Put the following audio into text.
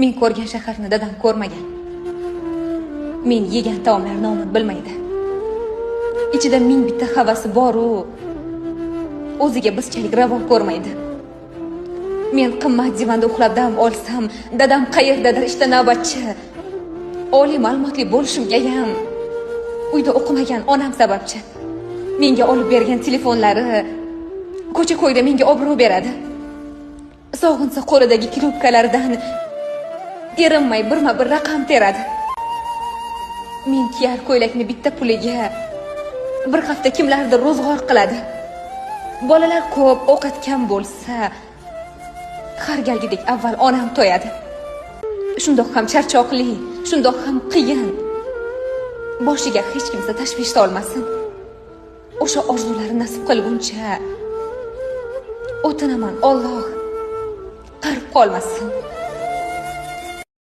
Men ko'rgan shaharni dadam ko'rmagan. Men yegan taomlar nomini bilmaydi. Ichida ming bitta havasi bor-u, o'ziga bizchalik ravo ko'rmaydi. Men qimmat divanda uxlab dam olsam, dadam qayerdadir ishda navbatchi. Oliy ma'lumotli bo'lishimga ham uyda o'qimagan onam sababchi. Menga olib bergan telefonlari ko'cha-ko'yda menga obro' beradi. Sog'insa qo'lidagi kilobkalardan erinmay birma-bir raqam teradi. Men kiyar ko'ylakni bitta puliga bir hafta kimlardir ro'zg'or qiladi. Bolalar ko'p, ovqat kam bo'lsa, har galgidek avval onam to'yadi. Shundoq ham charchoqli, shundoq ham qiyin. Boshiga hech kimsa tashvish solmasin. O'sha orzulari nasib qilguncha o'tinaman, Alloh qarib qolmasin.